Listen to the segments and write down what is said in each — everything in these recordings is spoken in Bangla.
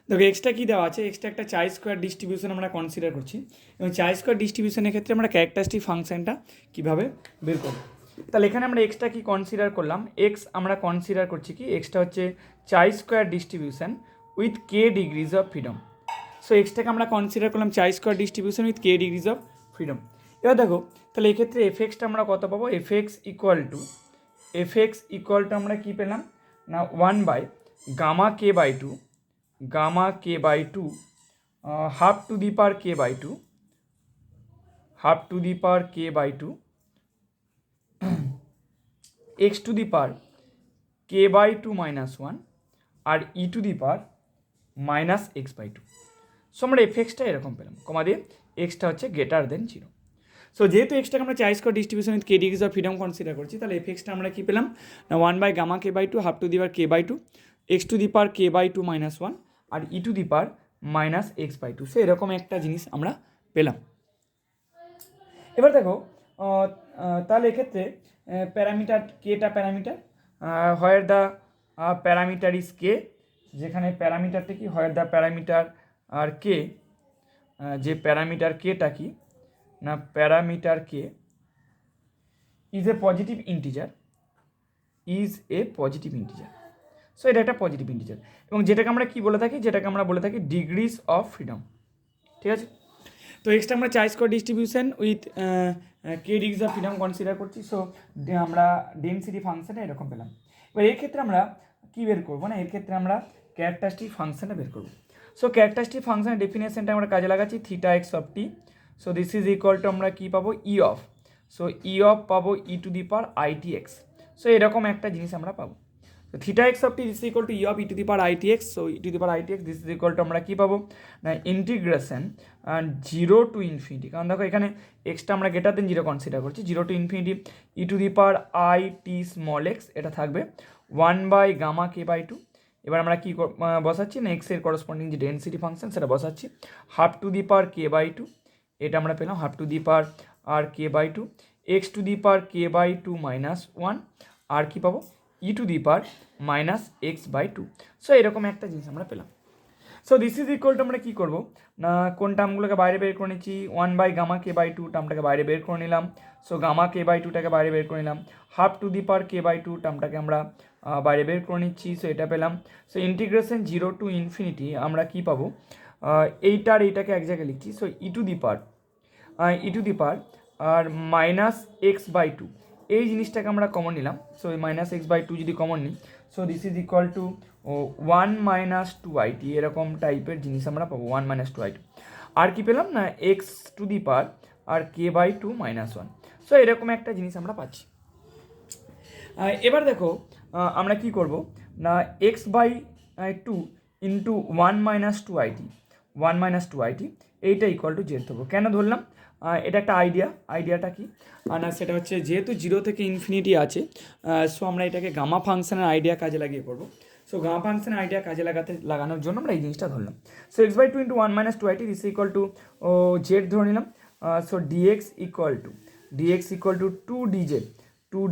দেখো এক্সট্রা কী দেওয়া আছে, এক্সট্রা একটা চাই স্কোয়ার ডিস্ট্রিবিউশন আমরা কনসিডার করছি, এবং চাই স্কোয়ার ডিস্ট্রিবিউশনের ক্ষেত্রে আমরা ক্যারেক্টারিস্টিক ফাংশনটা কীভাবে বের করব। তাহলে এখানে আমরা এক্সট্রা কি কনসিডার করলাম, এক্স আমরা কনসিডার করছি কি, এক্সটা হচ্ছে chi square distribution with k degrees of freedom. So এক্সটাকে আমরা কনসিডার করলাম chi square distribution with k degrees of freedom. এবার দেখো তাহলে এক্ষেত্রে এফএক্সটা আমরা কত পাবো, এফএক্স ইকুয়াল টু আমরা কী পেলাম না 1 gamma k by two, gamma k by two half to the power k by two, half to the power k by two x to the power k by two minus 1 আর e to the power minus x by two. So আমরা এফএক্সটা এরকম পেলাম, কমা দিয়ে এক্সটা হচ্ছে গ্রেটার দেন 0। সো যেহেতু এক্সটাকে আমরা chi square distribution with k degrees of freedom consider করছি, তাহলে এফএক্সটা আমরা কী পেলাম না 1 gamma k by two half to the power k by two x to the power k by two minus 1 আর e to the power minus x by two. So এরকম একটা জিনিস আমরা পেলাম। এবার দেখো তাহলে এক্ষেত্রে প্যারামিটার কেটা parameter, where the parameter is k, যেখানে প্যারামিটারটা কি, হোয়ার দ্য প্যারামিটার আর কে, যে প্যারামিটার কেটা কি না parameter K is a positive integer, so এটা একটা পজিটিভ ইন্টিজার, এবং যেটাকে আমরা কি বলে থাকি, যেটাকে আমরা বলে থাকি ডিগ্রিজ অফ ফ্রিডম। ঠিক আছে, তো এক্সট্রা আমরা chi square distribution with k degrees of freedom consider করছি। সো আমরা ডেনসিটি ফাংশনটা এরকম পেলাম। এবার এর ক্ষেত্রে আমরা কী বের করবো না, এর ক্ষেত্রে আমরা ক্যারেক্টারিস্টিক ফাংশনটা বের করবো। সো ক্যারেক্টারিস্টিক ফাংশনের ডেফিনেশনটা আমরা কাজে লাগাচ্ছি theta x of t. So this is equal to আমরা কী পাবো e of, so e of পাবো e to the power i t x. So এরকম একটা জিনিস আমরা পাবো। তো theta x of t this equal to e of e to the power i t x. So e to the power i t x this is equal to আমরা কী পাবো না ইন্টিগ্রেশন 0 টু ইনফিনিটি, কারণ দেখো এখানে এক্সটা আমরা গ্রেটার দেন 0 কনসিডার করছি, 0 to infinity E to the power i t small x, এটা থাকবে 1 গামা কে বাই টু। এবার আমরা কী বসাচ্ছি না এক্সের করসপন্ডিং যে ডেনসিটি ফাংশন সেটা বসাচ্ছি, half to the power k by two, এটা আমরা পেলাম হাফ টু দি পাওয়ার আর k by two x to the power k by two minus 1 আর কী পাবো e to the power minus x by two. So এরকম একটা জিনিস আমরা পেলাম। So this is equal to আমরা কী করবো না কোন টার্মগুলোকে বাইরে বের করে নিচ্ছি, 1 গামা কে বাই টু টার্মটাকে বাইরে বের করে নিলাম। সো গামা কে বাই টুটাকে বাইরে বের করে নিলাম, half to the power k by two টার্মটাকে আমরা বাইরে বের করে নিচ্ছি। সো এটা পেলাম। সো ইন্টিগ্রেশন 0 টু ইনফিনিটি আমরা কী পাবো, এইটার এইটাকে এক জায়গায় লিখছি। So e to the power R minus x by two, এই জিনিসটাকে আমরা কমন নিলাম। So minus x by two যদি কমন নিই, so this is equal to 1 minus 2it, এরকম টাইপের জিনিস আমরা পাবো 1 মাইনাস 2it। আর কি পেলাম না এক্স টু দি পাওয়ার আর k by two minus 1। So এরকম একটা জিনিস আমরা পাচ্ছি। এবার দেখো আমরা কি করব না x by two into 1 minus 2it, এইটা ইকুয়াল টু জেড ধরবো। কেন ধরলাম, এটা একটা আইডিয়াটা কি না সেটা হচ্ছে যেহেতু 0 থেকে ইনফিনিটি আছে, সো আমরা এটাকে গামা ফাংশনের আইডিয়া কাজে লাগিয়ে করবো। সো গামা ফাংশনের আইডিয়া কাজে লাগানোর জন্য আমরা এই জিনিসটা ধরলাম। So x by two into 1 minus 2it this equal to z ধরে নিলাম। So dx equal to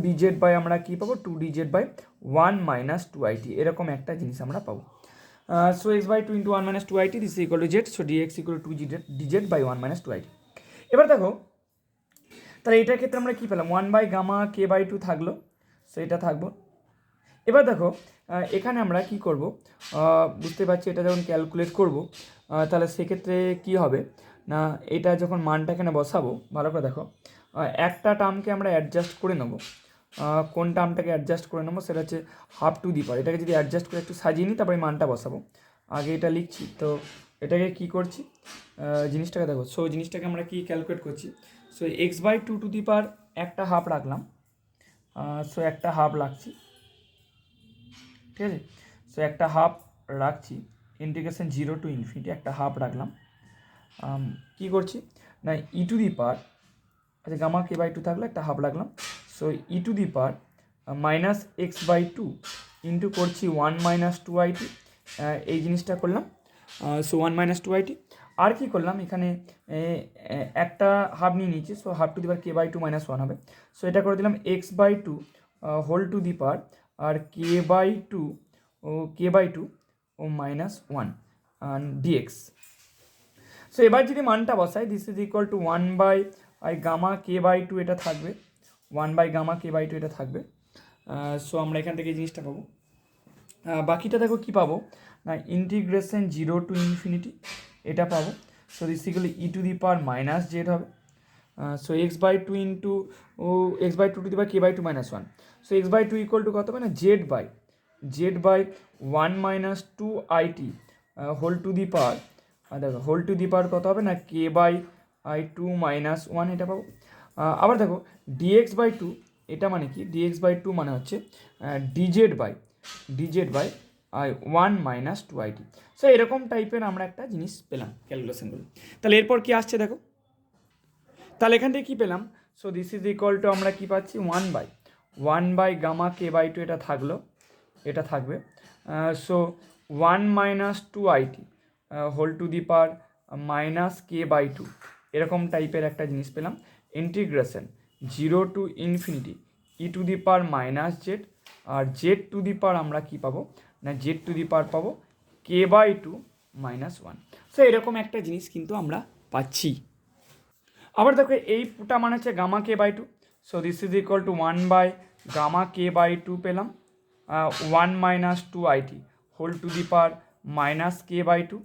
2dz by আমরা কী পাবো 2dz বাই 1 মাইনাস 2it, এরকম একটা জিনিস আমরা পাবো। So x by two into 1 minus 2it this equal to z. So dx equal to 2dz by 1 minus 2it। এবার দেখো তাহলে এটার ক্ষেত্রে আমরা কী পেলাম 1 গামা কে বাই টু থাকলো, সো এটা থাকবো। এবার দেখো এখানে আমরা কি করব, বুঝতে পারছি এটা যখন ক্যালকুলেট করব তাহলে সেক্ষেত্রে কি হবে না এটা যখন মানটা এখানে বসাবো, ভালো করে দেখো একটা টার্মকে আমরা অ্যাডজাস্ট করে নেবো। কোন টার্মটাকে অ্যাডজাস্ট করে নেবো সেটা হচ্ছে হাফ টু দি পাওয়ার, এটাকে যদি অ্যাডজাস্ট করে একটু সাজিয়ে নিই তারপরে মানটা বসাবো। আগে এটা লিখছি, তো এটাকে কি করছি জিনিসটাকে দেখো। সো জিনিসটাকে আমরা কি ক্যালকুলেট করছি, so x by two to the power একটা হাফ রাখলাম। সো একটা হাফ রাখছি, ঠিক আছে। সো একটা হাফ রাখছি, ইন্টিগ্রেশন 0 টু ইনফিনিটি একটা হাফ রাখলাম। কী করছি না ই টু দি পাওয়ার, আচ্ছা গামা কে বাই টু থাকলে একটা হাফ রাখলাম। So e to the power minus x by two into করছি 1 মাইনাস 2it, এই জিনিসটা করলাম। সো 1 মাইনাস 2it আর কি করলাম এখানে একটা হাফ নিয়ে নিয়েছি। So half to the power k by two minus 1 হবে। সো এটা করে দিলাম x by two whole to the power আর কে বাই টু ও মাইনাস 1, ডিএক্স। সো এবার যদি মানটা বসাই, this is equal to 1/, gamma k by two এটা থাকবে, 1/, কে বাই টু এটা থাকবে। সো আমরা এখান থেকে এই জিনিসটা পাবো। বাকিটা দেখো কী পাবো না, ইন্টিগ্রেশন 0 টু ইনফিনিটি এটা পাবো। সো দিস ইকুয়াল e⁻−z হবে। So x/2 into x/2 two the power k/2 -1। So x/2 equal to কত হবে না, z/1 - 2it whole to the পাওয়ার, দেখো হোল টু দি পাওয়ার কত হবে না k/2 -1 এটা পাবো। আবার দেখো dx/2 এটা মানে কি, dx/2 মানে হচ্ছে dz/1 - 2it। সো এরকম টাইপের আমরা একটা জিনিস পেলাম ক্যালকুলেশনগুলো। তাহলে এরপর কি আসছে দেখো, তাহলে এখান থেকে কী পেলাম, so this is equal to আমরা কী পাচ্ছি 1/, k/2 এটা থাকলো, এটা থাকবে। So 1 - 2it whole to the power -k/2 এরকম টাইপের একটা জিনিস পেলাম। ইন্টিগ্রেশন 0 টু ইনফিনিটি e⁻−z, আর z টু দি পাওয়ার আমরা কী পাবো না, z টু দি পাওয়ার পাবো k/2 -1। সো এরকম একটা জিনিস কিন্তু আমরা পাচ্ছি। আবার দেখো এইটা মানে হচ্ছে gamma k/2। So this is equal to 1/, k/2 পেলাম, 1 - 2it whole to the power -k/2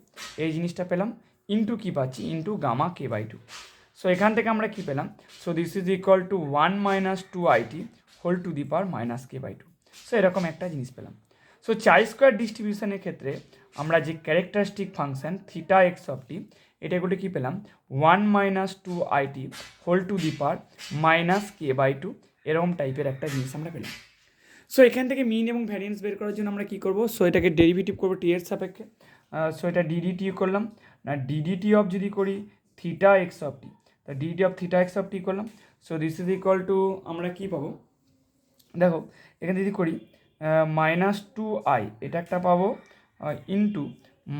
এই জিনিসটা পেলাম, ইন্টু কী পাচ্ছি, ইন্টু গামা k/2। সো এখান থেকে আমরা কী পেলাম, so this is equal to 1 - 2it whole to the power -k/2। So এরকম একটা জিনিস পেলাম। সো চাই স্কোয়ার ডিস্ট্রিবিউশনের ক্ষেত্রে আমরা যে ক্যারেক্টারিস্টিক ফাংশন θx এটাগুলো কী পেলাম, 1 - 2it whole to the power -k/2 এরকম টাইপের একটা জিনিস আমরা পেলাম। সো এখান থেকে মিন এবং ভ্যারিয়েন্স বের করার জন্য আমরা কী করবো, সো এটাকে ডেরিভেটিভ করবো টি এর সাপেক্ষে। সো এটা ডিডিটি করলাম না, ডিডিটি অফ যদি করি θx, তা ডিডিটি অফ θx করলাম। So this is equal to আমরা কী পাবো দেখো, এখানে যদি করি -2i এটা একটা পাবো, ইন্টু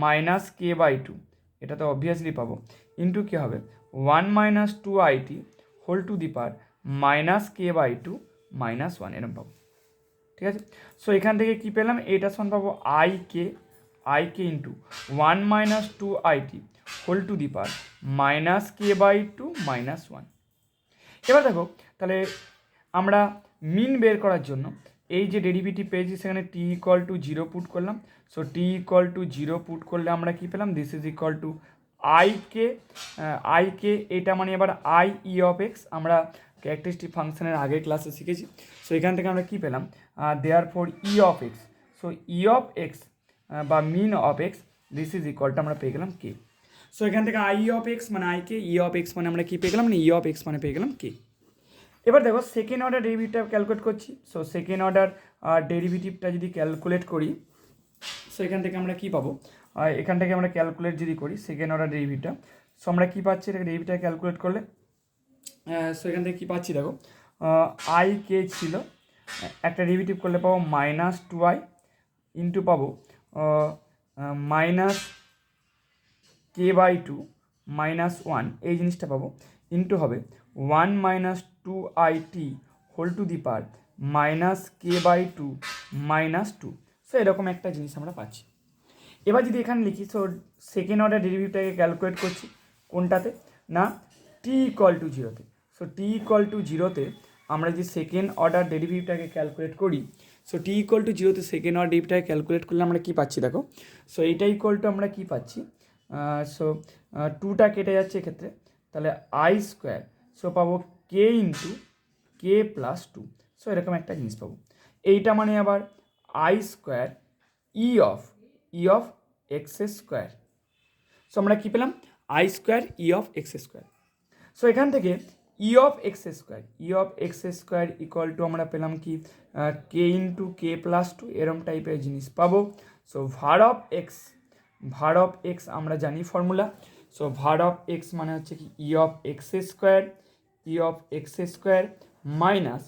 -k/2 এটা তো অবভিয়াসলি পাবো, ইন্টু কী হবে 1 - 2it whole to the power -k/2 -1 এরকম পাবো। ঠিক আছে, সো এখান থেকে কী পেলাম, এইটা সমান পাবো i k into 1 - 2it whole to the power -k/2 -1। এবার দেখো তাহলে আমরা মিন বের করার জন্য এই যে ডেরিভেটিভ পেয়েছি সেখানে t=0 পুট করলাম। সো t=0 পুট করলে আমরা কী পেলাম, this is equal two i k এটা মানে এবার i(e)(x) আমরা ক্যারেক্টারিস্টিক ফাংশনের আগের ক্লাসে শিখেছি। সো এখান থেকে আমরা কী পেলাম, দেয়ারফর e(x), সো e(x) বা mean of x this is equal to আমরা পেয়ে গেলাম কে। সো এখান থেকে i(x) মানে i k, e(x) মানে আমরা কী পেয়ে গেলাম না, e(x) মানে পেয়ে গেলাম কে। এবার দেখো সেকেন্ড অর্ডার ডেরিভেটিভ ক্যালকুলেট করছি। সো সেকেন্ড অর্ডার ডেরিভেটিভটা যদি ক্যালকুলেট করি, সো এখান থেকে আমরা কী পাবো, এখান থেকে আমরা ক্যালকুলেট যদি করি সেকেন্ড অর্ডার ডেরিভেটিভটা, সো আমরা কী পাচ্ছি, এটা ডেরিভেটিভটা ক্যালকুলেট করলে সো এখান থেকে কী পাচ্ছি দেখো, i k ছিল, একটা ডেরিভেটিভ করলে পাবো -2i ইন্টু পাবো -k/2 -1 এই জিনিসটা পাবো, ইন্টু হবে 1 - 2it whole to the power -k/2 -2। So এরকম একটা জিনিস আমরা পাচ্ছি। এবার যদি এখানে লিখি, সো সেকেন্ড অর্ডার ডেরিভেটিভটাকে ক্যালকুলেট করছি কোনটাতে না, t=0তে। সো t=0তে আমরা যে সেকেন্ড অর্ডার ডেরিভেটিভটাকে ক্যালকুলেট করি, সো t=0তে সেকেন্ড অর্ডার ডেরিভেটিভটাকে ক্যালকুলেট করলে আমরা কী পাচ্ছি দেখো, সো এইটা ইকুয়াল টু আমরা কী পাচ্ছি, সো 2টা কেটে যাচ্ছে এক্ষেত্রে, তাহলে i², সো পাবো k ইন্টু k+2। সো এরকম একটা জিনিস পাবো। এইটা মানে আবার i² e(x²). সো আমরা কী পেলাম, i² e(x²). সো এখান থেকে e(x²) ইকুয়াল টু আমরা পেলাম কি k ইন্টু k+2 এরম টাইপের জিনিস পাবো। সো var অফ x আমরা জানি formula. So var of x মানে হচ্ছে কি e(x² মাইনাস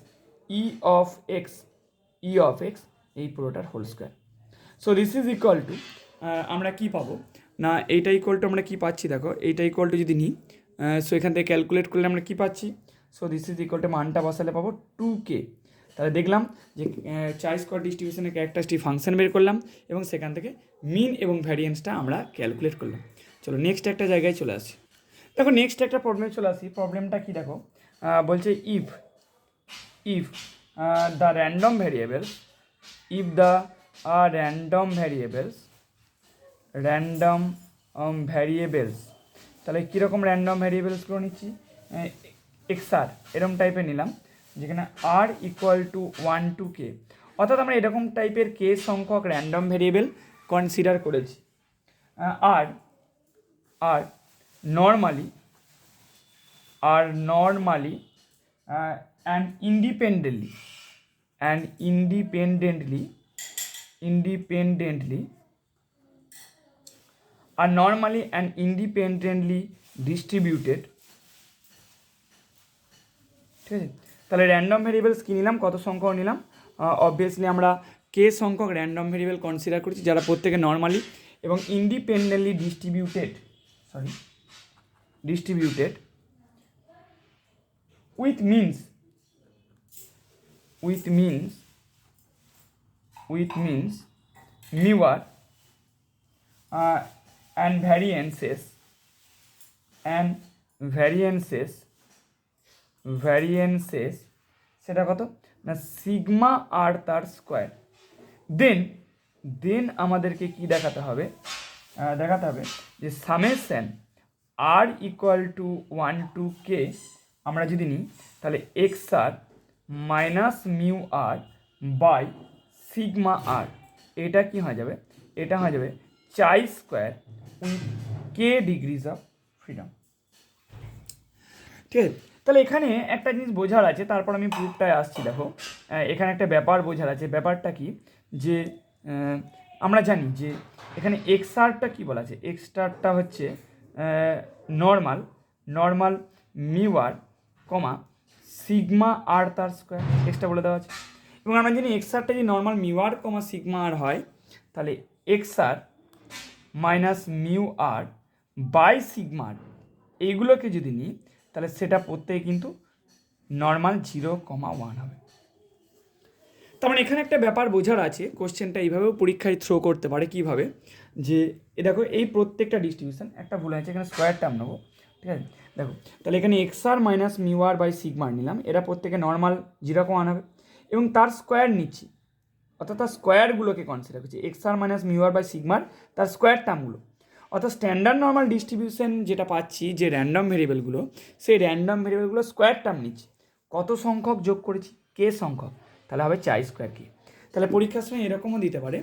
e(x) এই পুরোটার whole square. So this is equal to আমরা কী পাবো না, এইটা ইকুয়াল টু আমরা কী পাচ্ছি দেখো, এইটা ইকুয়াল টু যদি নিই, সো এখান থেকে ক্যালকুলেট করলে আমরা কী পাচ্ছি, so this is equal two মানটা বসালে পাবো 2k। তাহলে দেখলাম যে চাই স্কোয়ার ডিস্ট্রিবিউশনের ক্যারেক্টারিস্টিক ফাংশন বের করলাম এবং সেখান থেকে মিন এবং ভ্যারিয়েন্সটা আমরা ক্যালকুলেট করলাম। চলো নেক্সট একটা জায়গায় চলে আসি। দেখো নেক্সট একটা প্রবলেমে চলে আসি। প্রবলেমটা কি দেখো, বলছে if the random variables variables তাহলে কীরকম র্যান্ডম ভ্যারিয়েবলসগুলো নিচ্ছি, এক্সআর এরকম টাইপের নিলাম যেখানে আর ইকুয়াল টু 1 to k, অর্থাৎ আমরা এরকম টাইপের কে সংখ্যক র্যান্ডম ভ্যারিয়েবল কনসিডার করেছি। আর normally and independently are normally and independently distributed। ঠিক আছে, তাহলে র্যান্ডম ভ্যারিয়েবলস কী নিলাম, কত সংখ্যক নিলাম, অবভিয়াসলি আমরা কে সংখ্যক র্যান্ডম ভ্যারিয়েবল কনসিডার করছি যারা প্রত্যেকে নর্মালি এবং independently distributed with means mu r and variances সেটা কত না সিগমা আর তার স্কোয়ার। দেন আমাদেরকে কি দেখাতে হবে যে summation r equal to 1 to k আমরা যদি নিই তাহলে x r minus mu r by sigma r, এটা কি হয়ে যাবে, এটা হয়ে যাবে chi square with k degrees of freedom. ঠিক আছে, তাহলে এখানে একটা জিনিস বোঝার আছে, তারপর আমি প্রুফটায় আসছি। দেখো এখানে একটা ব্যাপার বোঝার আছে। ব্যাপারটা কি যে আমরা জানি যে এখানে এক্স আরটা কী বলা আছে, এক্স আরটা হচ্ছে normal mu r comma sigma r তার স্কোয়ার, এক্সটা বলে দেওয়া আছে। এবং আমরা জানি এক্স আরটা যদি normal mu r comma sigma r হয় তাহলে x r minus mu r by sigma r, এইগুলোকে যদি নিই তাহলে সেটা প্রত্যেকে কিন্তু নর্মাল 0,1 হবে। তার মানে এখানে একটা ব্যাপার বোঝার আছে। কোশ্চেনটা এইভাবেও পরীক্ষায় থ্রো করতে পারে। কীভাবে, যে দেখো এই প্রত্যেকটা ডিস্ট্রিবিউশন একটা ভুল আছে, এখানে স্কোয়ার টার্ম নেবো। ঠিক আছে, দেখো তাহলে এখানে x r minus mu r by সিগমার নিলাম, এরা প্রত্যেকে নর্মাল 0,1 হবে এবং তার স্কোয়ার নিচ্ছি, অর্থাৎ তার স্কোয়ারগুলোকে কনসিডার করছি। X r minus mu r by সিগমার তার স্কোয়ার টার্মগুলো, অর্থাৎ স্ট্যান্ডার্ড নর্মাল ডিস্ট্রিবিউশন যেটা পাচ্ছি যে র্যান্ডম ভেরিয়েবলগুলো, সেই র্যান্ডম ভেরিয়েবলগুলো স্কোয়ার টার্ম নিচ্ছি। কত সংখ্যক যোগ করেছি, কে সংখ্যক, তাহলে হবে চাই স্কোয়ার কে। তাহলে পরীক্ষার সময় এরকমও দিতে পারে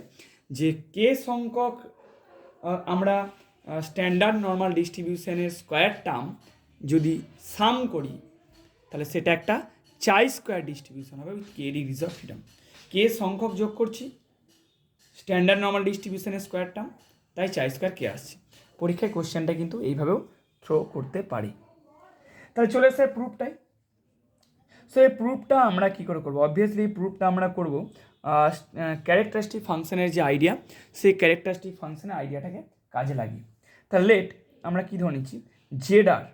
যে কে সংখ্যক আমরা স্ট্যান্ডার্ড নর্মাল ডিস্ট্রিবিউশনের স্কোয়ার টার্ম যদি সাম করি তাহলে সেটা একটা চাই স্কোয়ার ডিস্ট্রিবিউশন হবে with k degrees of freedom. K সংখ্যক যোগ করছি স্ট্যান্ডার্ড নর্মাল ডিস্ট্রিবিউশনের স্কোয়ার টার্ম, তাই চাই স্কোয়ার কে আসছে। পরীক্ষায় কোশ্চেনটা কিন্তু এইভাবেও থ্রো করতে পারি। তাহলে চলে এসে প্রুফটাই। সো এই প্রুফটা আমরা কী করে করবো, অবভিয়াসলি এই প্রুফটা আমরা করবো ক্যারেক্টারিস্টিক ফাংশনের যে আইডিয়া, সেই ক্যারেক্টারিস্টিক ফাংশনের আইডিয়াটাকে কাজে লাগিয়ে। তাহলে লেট আমরা কী ধরে নিচ্ছি, z r.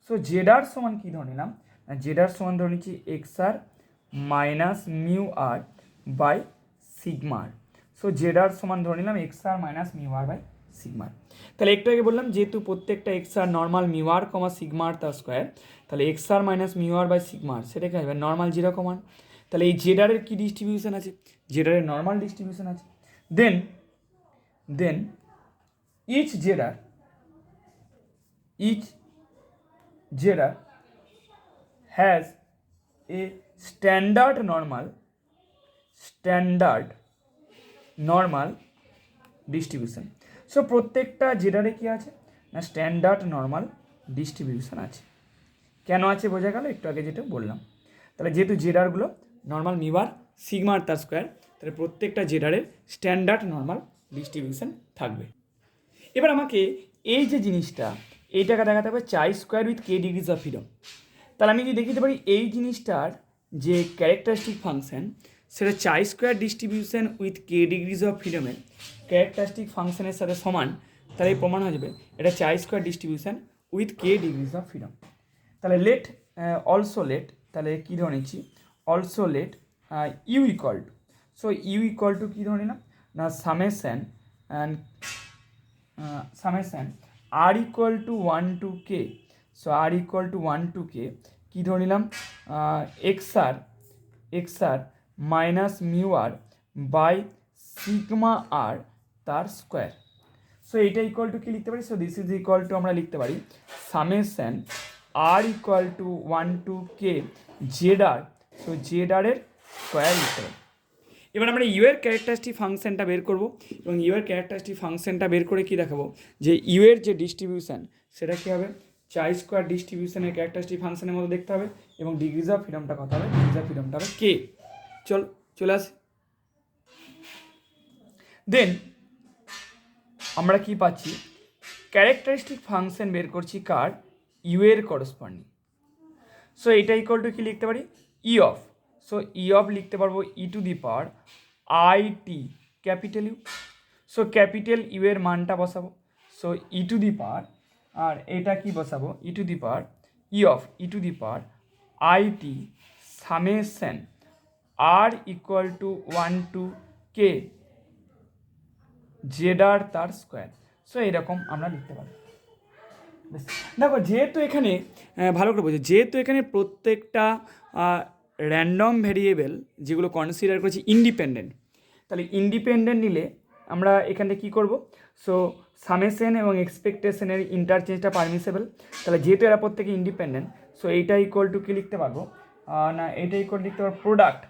So z r সমান কী ধরে নিলাম, জেড আর সমান ধরে নিচ্ছি x r minus mu r by sigma r. So z r সমান ধরে নিলাম x r minus mu r by sigma r. তাহলে একটু আগে বললাম যেহেতু প্রত্যেকটা x r normal mu r comma sigma r তার স্কোয়ার, তাহলে x r minus mu r by sigma r সেটা কি হবে নর্মাল 0,1। তাহলে এই জেড আরের কী ডিস্ট্রিবিউশন আছে, জেড আরের নর্মাল ডিস্ট্রিবিউশন আছে। Then each Z R has a standard normal distribution. So প্রত্যেকটা জেডারে কী আছে না স্ট্যান্ডার্ড নর্মাল ডিস্ট্রিবিউশন আছে। কেন আছে বোঝা গেল একটু আগে যেটা বললাম। তাহলে যেহেতু জেডারগুলো নর্মাল মিউ আর সিগমা আর তার স্কোয়ার, তাহলে প্রত্যেকটা জেডারের স্ট্যান্ডার্ড নর্মাল ডিস্ট্রিবিউশন থাকবে। এবার আমাকে এই যে জিনিসটা এইটাকে দেখাতে হবে chi square with k degrees of freedom. তাহলে আমি যদি দেখিতে পারি এই জিনিসটার যে ক্যারেক্টারিস্টিক ফাংশন সেটা chi square distribution with k degrees of ফ্রিডমের ক্যারেক্টারিস্টিক ফাংশনের সাথে সমান, তাহলে এই প্রমাণ হয়ে যাবে এটা chi square distribution with k degrees of freedom. তাহলে লেট তাহলে কী ধরে নিচ্ছি also let u equal to, so u equal to কী ধরে নিলাম না summation and summation r equal to 1 to k, so r equal to 1 to k কী ধরে নিলাম x r minus mu r by sigma r তার স্কোয়ার। সো এইটা ইকুয়াল টু কী লিখতে পারি, so this is equal to আমরা লিখতে পারি summation r equal to 1 to k z r, so z আরের স্কোয়ার লিখতে পারি। এবার আমরা ইউ এর ক্যারেক্টারিস্টিক ফাংশনটা বের করব এবং ইউ এর ক্যারেক্টারিস্টিক ফাংশনটা বের করে কী দেখাবো যে ইউ এর যে ডিস্ট্রিবিউশন সেটা কী হবে চাই স্কোয়ার ডিস্ট্রিবিউশনের ক্যারেক্টারিস্টিক ফাংশনের মতো দেখতে হবে এবং ডিগ্রিজ অফ ফ্রিডমটা কত হবে, ডিগ্রিজ অফ ফ্রিডমটা হবে কে। চলে আসি। দেন আমরা কি পাচ্ছি ক্যারেক্টারিস্টিক ফাংশন বের করছি কার ইউ এর করসপন্ডিং। সো এটা ইকুয়াল টু কী লিখতে পারি e of, so e of লিখতে পারবো e to the power i t capital u, so capital u এর মানটা বসাবো, so e to the power আর এটা কি বসাবো e to the power e of e to the power i t summation r equal to 1 to k z r তার স্কোয়ার। সো এরকম আমরা লিখতে পারি। দেখো যেহেতু এখানে ভালো করে বলছি, যেহেতু এখানে প্রত্যেকটা র্যান্ডম ভ্যারিয়েবল যেগুলো কনসিডার করেছি ইন্ডিপেন্ডেন্ট, তাহলে ইন্ডিপেন্ডেন্ট নিলে আমরা এখানে কী করব, সো সামেশন এবং এক্সপেকটেশনের ইন্টারচেঞ্জটা পারমিসেবল। তাহলে যেহেতু এরা প্রত্যেকে ইন্ডিপেন্ডেন্ট, সো এইটা ইকুয়াল টু কী লিখতে পারবো না এইটা ইকুয়াল লিখতে পারবো প্রোডাক্ট,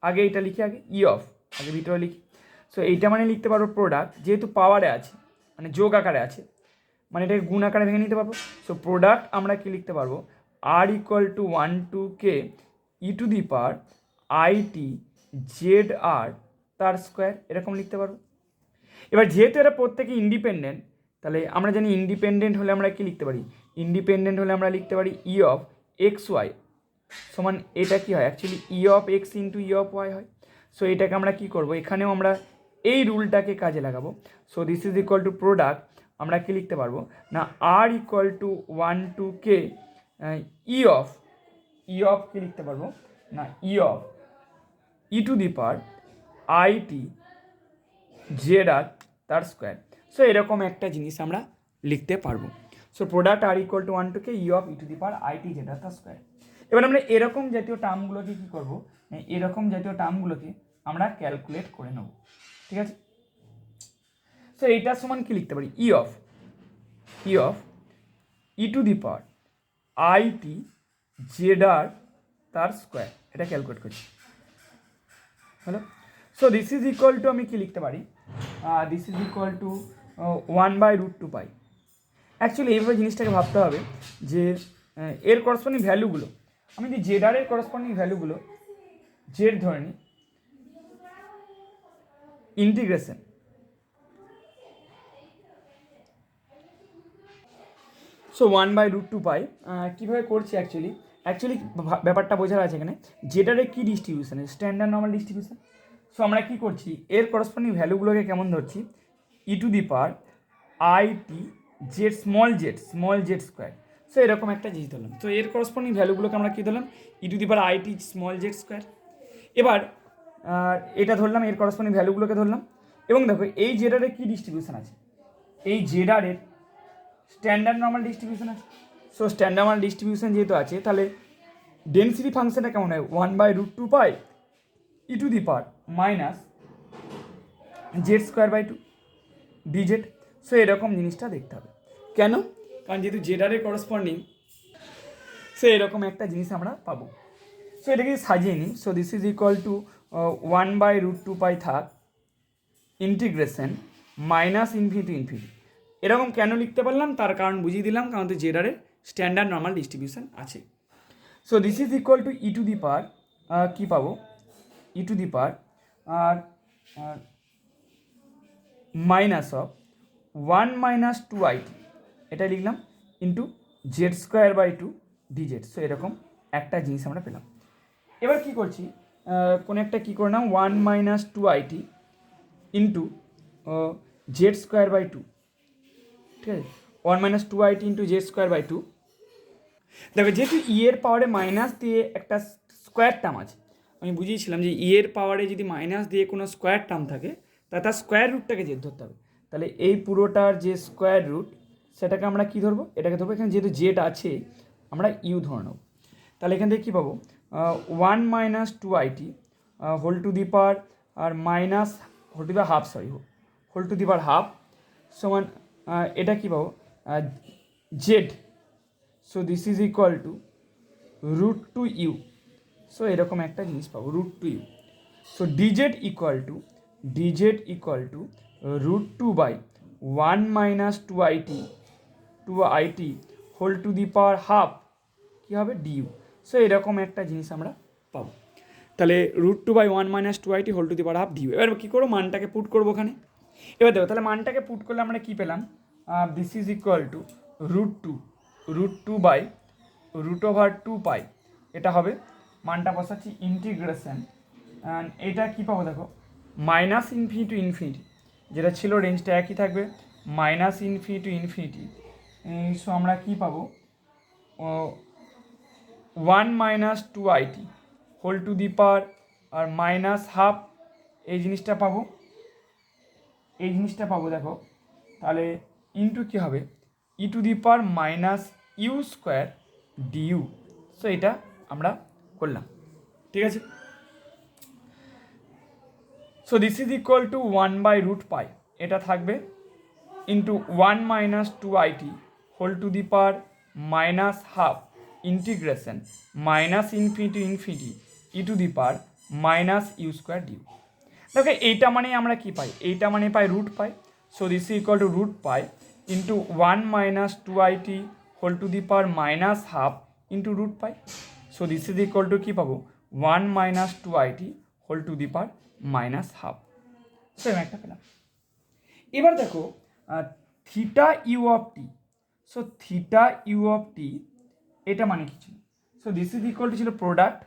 আগে এইটা লিখি আগে ই অফ আগে ভিতরে লিখি, সো এইটা মানে লিখতে পারবো প্রোডাক্ট যেহেতু পাওয়ারে আছে মানে যোগ আকারে আছে মানে এটাকে গুণ আকারে ভেঙে নিতে পারবো। সো প্রোডাক্ট আমরা কি লিখতে পারবো r equal to 1 to k e to the power i t z r তার স্কোয়ার এরকম লিখতে পারবো। এবার যেহেতু এরা প্রত্যেকে ইন্ডিপেন্ডেন্ট, তাহলে আমরা জানি ইন্ডিপেন্ডেন্ট হলে আমরা কি লিখতে পারি, ইন্ডিপেন্ডেন্ট হলে আমরা লিখতে পারি ই অফ এক্স ওয়াই সমান এটা কি হয় actually e of x into e of y হয়। সো এটাকে আমরা কি করব এখানেও আমরা এই রুলটাকে কাজে লাগাবো। So this is equal to product আমরা কি লিখতে পারবো না r equal to 1 to k e of কি লিখতে পারবো না e of e to the power i t z r তার স্কোয়ার। সো এরকম একটা জিনিস আমরা লিখতে পারবো। So product r equal to 1 to k e of e to the power i t z r তার স্কোয়ার। এবার আমরা এরকম জাতীয় টার্মগুলোকে কী করবো, এরকম জাতীয় টার্মগুলোকে আমরা ক্যালকুলেট করে নেব, ঠিক আছে। সো এইটার সমান কি লিখতে পারি e of e to the power i t z r তার স্কোয়ার, এটা ক্যালকুলেট করছি hello. So this is equal to আমি কি লিখতে পারি this is equal to 1/√2π। Actually এইভাবে জিনিসটাকে ভাবতে হবে যে এর করসপন্ডিং ভ্যালুগুলো আমি যদি জেড আর এর করসপন্ডিং ভ্যালুগুলো জেড ধরে নিই ইন্টিগ্রেশন সো 1/√2π কীভাবে করছি অ্যাকচুয়ালি ব্যাপারটা বোঝার আছে এখানে জেডারে কী distribution standard normal distribution. So আমরা কী করছি এর করসপন্ডিং ভ্যালুগুলোকে কেমন ধরছি e to the power i t z small z square. So এরকম একটা জিনিস ধরলাম। তো এর করসপন্ডিং ভ্যালুগুলোকে আমরা কী ধরলাম e to the power i t small z square. এবার এটা ধরলাম এর করসপন্ডিং ভ্যালুগুলোকে ধরলাম এবং দেখো এই জেডারে কী ডিস্ট্রিবিউশন আছে, এই জেডারের স্ট্যান্ডার্ড নর্মাল ডিস্ট্রিবিউশন আছে। সো স্ট্যান্ডার্ড নর্মাল ডিস্ট্রিবিউশন যেহেতু আছে তাহলে ডেন্সিটি ফাংশনটা কেমন হয় 1/√2π e to the power minus z²/2 dz। So এরকম জিনিসটা দেখতে হবে কেন, কারণ যেহেতু জেডারের করসপন্ডিং সো এরকম একটা জিনিস আমরা পাবো। সো এটাকে সাজিয়ে নিই। So this is equal to 1/√2π থাক ইন্টিগ্রেশন মাইনাস ইনফিনিটি এরকম কেন লিখতে পারলাম তার কারণ বুঝিয়ে দিলাম, কারণ তো জেডারের স্ট্যান্ডার্ড নর্মাল ডিস্ট্রিবিউশন আছে। So this is equal to e to the power কী পাবো e to the power R minus of 1 - 2it এটা লিখলাম ইন্টু z²/2 dz। সো এরকম একটা জিনিস আমরা পেলাম। এবার কী করছি কোনো একটা কী করে নাম 1 - 2it ইন্টু z²/2, ঠিক আছে 1 - 2it ইন্টু z²/2। দেখো যেহেতু ই এর পাওয়ারে মাইনাস দিয়ে একটা স্কোয়ার টার্ম আছে, আমি বুঝিয়েছিলাম যে ই এর পাওয়ারে যদি মাইনাস দিয়ে কোনো স্কোয়ার টার্ম থাকে তার স্কোয়ার রুটটাকে জেড ধরতে হবে। তাহলে এই পুরোটার যে স্কোয়ার রুট সেটাকে আমরা কী ধরবো, এটাকে ধরবো, এখানে যেহেতু জেড আছে আমরা ইউ ধরে নেব। তাহলে এখান থেকে কী পাবো, 1 minus 2it whole to the power R minus whole to the half, sorry whole to the power half সমান এটা কী পাবো Z. So this is equal to root two u. So এরকম একটা জিনিস পাবো root two u. So dz equal to root two by 1 minus 2it whole to the power half কী হবে ডিউ। সো এরকম একটা জিনিস আমরা পাবো। তাহলে root two by 1 minus 2it whole to the power half ডিউ। এবার কী করবো, মানটাকে পুট করবো ওখানে। এবার দেখো তাহলে মানটাকে পুট করলে আমরা কী পেলাম, this is equal to root two by root over 2 pi, এটা হবে, মানটা বসাচ্ছি ইন্টিগ্রেশন, অ্যান্ড এটা কী পাবো দেখো মাইনাস ইনফিনিটি টু ইনফিনিটি, যেটা ছিল রেঞ্জটা একই থাকবে, minus infinity to infinity. So আমরা কী পাবো 1 minus 2it whole to the power R minus half, এই জিনিসটা পাবো দেখো। তাহলে ইন্টু কী হবে e to the power minus u square d u. So এটা আমরা করলাম, ঠিক আছে। So this is equal to 1 by root pi, এটা থাকবে into 1 minus 2it whole to the power minus half integration minus infinity infinity E to the power minus u square d u. দেখো এইটা মানে আমরা কি পাই, এইটা মানে পাই root pi. So this is equal to root pi into 1 minus 2it whole to the power minus half into root pi. So this is equal to কী পাবো 1 minus 2it whole to the power minus half. So এরকম একটা পেলাম। এবার দেখো theta u of t. So theta u of t এটা মানে কি ছিল, so this is equal to ছিল product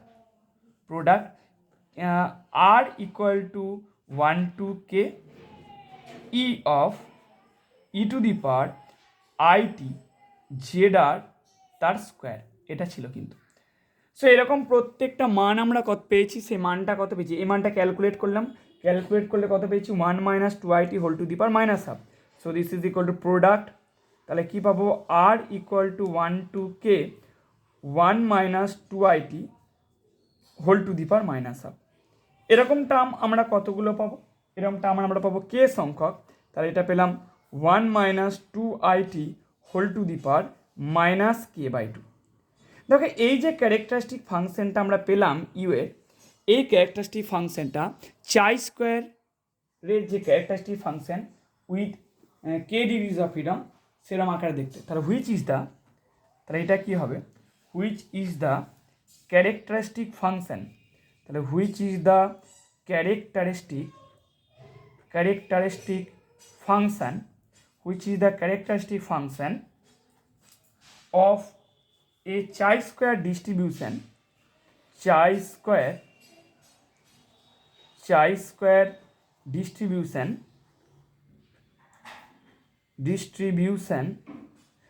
r equal to 1 to k e of e to the power it z r তার স্কোয়ার, এটা ছিল কিন্তু। সো এরকম প্রত্যেকটা মান আমরা কত পেয়েছি, সেই মানটা কত পেয়েছি, এই মানটা ক্যালকুলেট করলে কত পেয়েছি 1 minus 2it whole to the power minus half. So this is equal to product, তাহলে কী পাবো r equal to 1 to k 1 minus 2it whole to the power minus half. এরকম টার্ম আমরা কতগুলো পাবো, এরকম টার্ম আমরা পাবো কে সংখ্যক। তাহলে এটা পেলাম 1 minus 2it whole to the power minus k by 2। দেখো এই যে ক্যারেক্টারিস্টিক ফাংশনটা আমরা পেলাম ইউ এর, এই ক্যারেক্টারিস্টিক ফাংশনটা চাই স্কোয়ারের যে characteristic function with k degrees of freedom সেরকম আকারে দেখতে। তাহলে তাহলে এটা কী হবে, which is the characteristic function, তাহলে which is the characteristic function which is the characteristic function of a chi-square distribution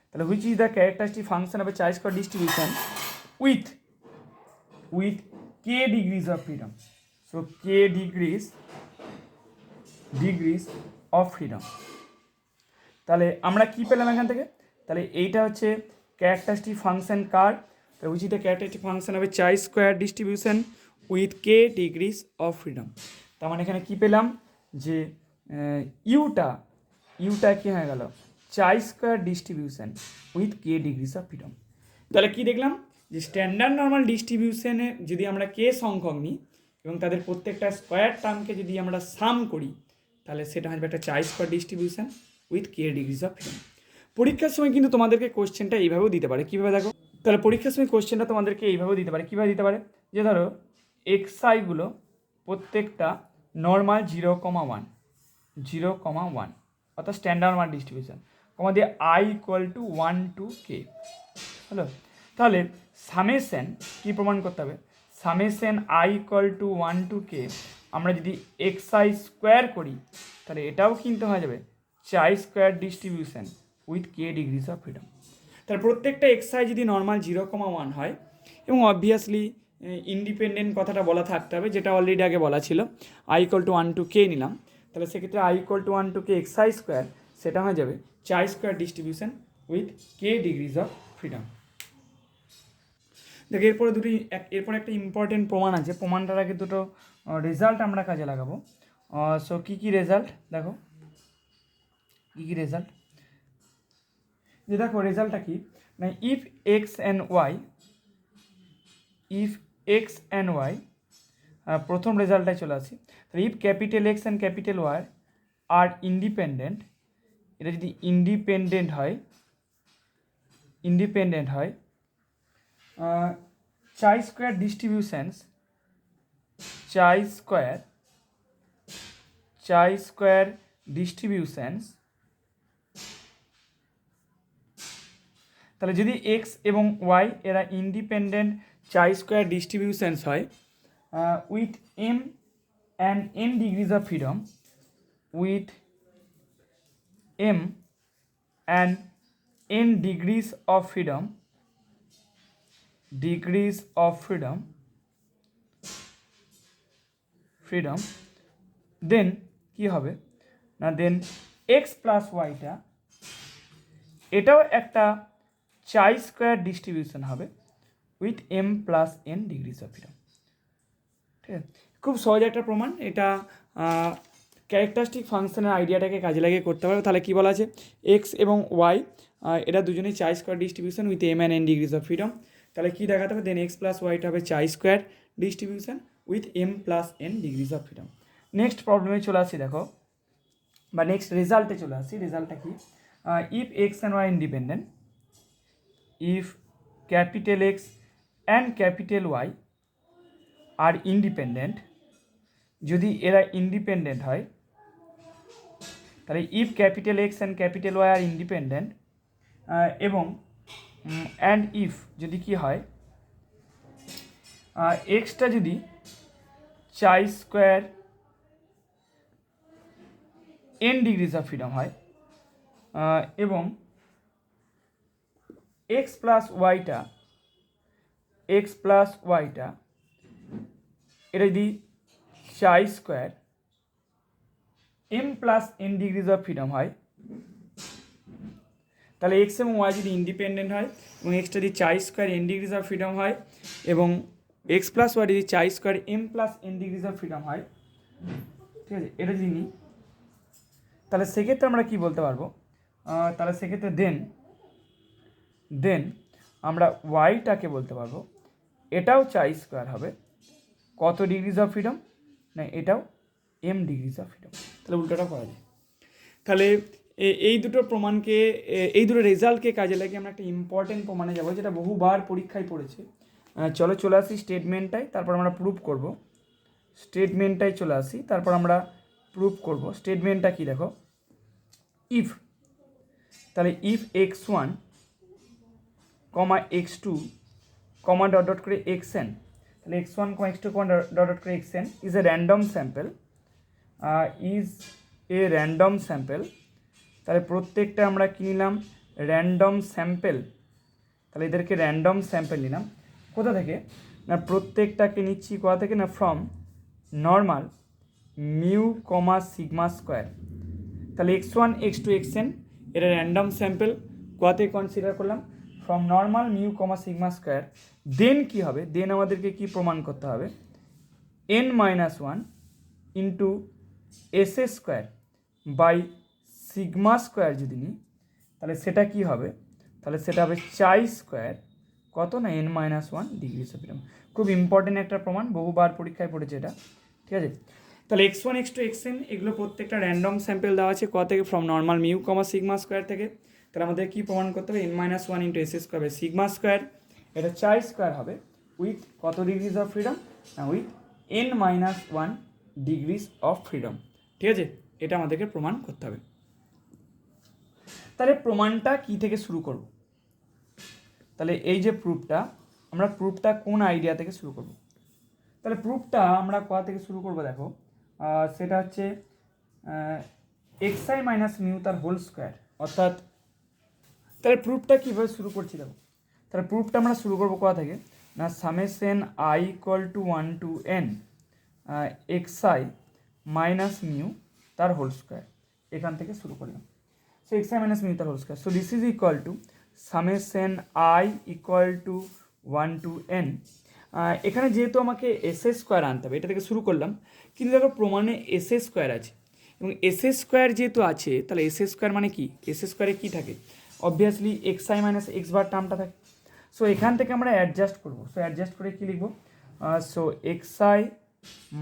তাহলে which is the characteristic function of a chi-square distribution with k degrees of freedom. So k degrees of freedom. তাহলে আমরা কি পেলাম এখান থেকে, তাহলে এইটা হচ্ছে ক্যারেক্টারিস্টিক ফাংশন কার, তাহলে which is the characteristic function হবে chi square distribution with k degrees of freedom. তার মানে এখানে কি পেলাম যে ইউটা কি হয়ে গেল চাই square distribution with k degrees of freedom. তাহলে কি দেখলাম যে স্ট্যান্ডার্ড নর্মাল ডিস্ট্রিবিউশনে যদি আমরা কে সংখ্যক নিই এবং তাদের প্রত্যেকটা স্কোয়ার টার্মকে যদি আমরা সাম করি তাহলে সেটা হবে একটা chi square distribution with k degrees of freedom. পরীক্ষার সময় কিন্তু তোমাদেরকে কোশ্চেনটা এইভাবেও দিতে পারে, কীভাবে দেখো, তাহলে পরীক্ষার সময় কোশ্চেনটা তোমাদেরকে এইভাবেও দিতে পারে, কীভাবে দিতে পারে, যে ধরো এক্সআইগুলো প্রত্যেকটা নর্মাল 0,1 অর্থাৎ স্ট্যান্ডার্ড নর্মাল ডিস্ট্রিবিউশন কমা দিয়ে I equal to 1 to k। হলো, তাহলে সামেশন কী প্রমাণ করতে হবে, summation i equal to 1 to k আমরা যদি এক্সআই স্কোয়ার করি তাহলে এটাও কিন্তু হয়ে যাবে chi square distribution with k degrees of freedom. তাহলে প্রত্যেকটা এক্সআই যদি নর্মাল 0,1 হয় এবং অবভিয়াসলি ইন্ডিপেন্ডেন্ট কথাটা বলা থাকতে হবে, যেটা অলরেডি আগে বলা ছিল। I equal to 1 to k নিলাম, তাহলে সেক্ষেত্রে I equal to 1 to k xi square, সেটা হয়ে যাবে chi square distribution with k degrees of freedom. দেখো এরপরে একটা ইম্পর্টেন্ট প্রমাণ আছে, প্রমাণটার আগে দুটো রেজাল্ট আমরা কাজে লাগাবো। সো কী রেজাল্ট দেখো, কী রেজাল্ট, যে দেখো রেজাল্টটা কি না, ইফ এক্স অ্যান্ড ওয়াই প্রথম রেজাল্টটায় চলে আসি, তাহলে if capital x and capital y are independent, এটা যদি ইন্ডিপেন্ডেন্ট হয় চাই স্কোয়ার ডিস্ট্রিবিউশনস, তাহলে যদি এক্স এবং ওয়াই এরা ইন্ডিপেন্ডেন্ট চাই স্কোয়ার ডিস্ট্রিবিউশনস হয় with m and n degrees of freedom, then কি হবে না, দেন এক্স প্লাস ওয়াইটা এটাও একটা চাই স্কোয়ার ডিস্ট্রিবিউশন হবে with m plus n degrees of freedom. ঠিক আছে, খুব সহজ একটা প্রমাণ, এটা ক্যারেক্টারিস্টিক ফাংশনের আইডিয়াটাকে কাজে লাগিয়ে করতে পারবে। তাহলে কী বলা আছে, এক্স এবং ওয়াই এরা দুজনেই chi square distribution with m and n degrees of freedom, তাহলে কী দেখাতে হবে, দেন এক্স প্লাস ওয়াইটা হবে chi square distribution with m plus n degrees of freedom. Next প্রবলেমে চলে আসি দেখো, বা নেক্সট রেজাল্টে চলে আসি। রেজাল্টটা কি, if x and y independent, if capital X and capital Y are independent, যদি এরা ইন্ডিপেন্ডেন্ট হয়, তাহলে if capital X and capital Y are independent এবং and if যদি কি হয়, এক্সটা যদি chi square n degrees of freedom হয় এবং এক্স প্লাস ওয়াইটা এটা যদি chi square m plus n degrees of freedom হয়, তাহলে এক্স এবং ওয়াই যদি ইন্ডিপেন্ডেন্ট হয় এবং এক্সটা যদি chi square n degrees of freedom হয় এবং এক্স প্লাস ওয়াই যদি chi square m plus n degrees of freedom হয়, ঠিক আছে, এটা যদি নিই, তাহলে সেক্ষেত্রে আমরা কি বলতে পারবো, তাহলে সেক্ষেত্রে দেন আমরা ওয়াইটাকে বলতে পারবো এটাও চাই স্কোয়ার হবে কত ডিগ্রিজ অফ ফ্রিডম, না এটাও এম ডিগ্রিজ অফ ফ্রিডম। তাহলে উল্টোটা করা যায়। তাহলে এই দুটো প্রমাণকে, এই দুটো রেজাল্টকে কাজে লাগিয়ে আমরা একটা ইম্পর্টেন্ট প্রমাণে যাবো, যেটা বহুবার পরীক্ষায় পড়েছে। চলে আসি স্টেটমেন্টটাই, তারপর আমরা প্রুভ করব। স্টেটমেন্টটা কি দেখো, ইফ, তাহলে if x1 x2 dot dot করে xn, তাহলে x1 x2 ডট ডট করে xn is a random sample, তাহলে প্রত্যেকটা আমরা কী নিলাম, র্যান্ডম স্যাম্পল, তাহলে এদেরকে র্যান্ডম স্যাম্পল নিলাম কোথা থেকে, না প্রত্যেকটাকে নিচ্ছি কোথা থেকে, না from normal mu comma sigma square, তাহলে x1 x2 xn এটা র্যান্ডম স্যাম্পল কোথা থেকে কনসিডার করলাম, from normal mu comma sigma square. Then কী হবে, দেন আমাদেরকে কি প্রমাণ করতে হবে, n-1 into S square by sigma square যদি নিই, তাহলে সেটা কি হবে, তাহলে সেটা হবে চাই স্কোয়ার কত না n-1 ডিগ্রি অফ ফ্রিডম। খুব ইম্পর্টেন্ট একটা প্রমাণ, বহুবার পরীক্ষায় পড়েছে এটা, ঠিক আছে। তাহলে x1 x2 xn এগুলো প্রত্যেকটা র্যান্ডম স্যাম্পল দেওয়া আছে কোথা থেকে, from normal mu comma sigma square থেকে। তাহলে আমাদের কী প্রমাণ করতে হবে, n-1 into S square by sigma square, এটা চাই স্কোয়ার হবে উইথ কত ডিগ্রিজ অফ ফ্রিডম, না with n-1 degrees of freedom, ঠিক আছে। এটা আমাদেরকে প্রমাণ করতে হবে। তাহলে প্রমাণটা কী থেকে শুরু করব, তাহলে এই যে প্রুফটা, আমরা প্রুফটা কোন আইডিয়া থেকে শুরু করব, তাহলে প্রুফটা আমরা কোথা থেকে শুরু করব দেখো, সেটা হচ্ছে xi মাইনাস মিউ তার হোল স্কোয়ার, অর্থাৎ তাহলে প্রুফটা কীভাবে শুরু করছি দেখো, তাহলে প্রুফটা আমরা শুরু করবো কোথা থেকে, না summation i equal to 1 to n xi minus mu তার হোল স্কোয়ার, এখান থেকে শুরু করলাম। সো এক্সআই মাইনাস মিউ তার whole square, so this is equal to summation i equal to 1 to n. এখানে যেহেতু আমাকে এস এ স্কোয়ার আনতে হবে, এটা থেকে শুরু করলাম, কিন্তু দেখো প্রমাণে এস এ স্কোয়ার আছে, এবং এস এ স্কোয়ার যেহেতু আছে তাহলে এস এ স্কোয়ার মানে কি, এস এ স্কোয়ারে কী থাকে, obviously x i minus x bar টার্মটা থাকে। সো এখান থেকে আমরা অ্যাডজাস্ট করবো, সো অ্যাডজাস্ট করে কী লিখবো, so x i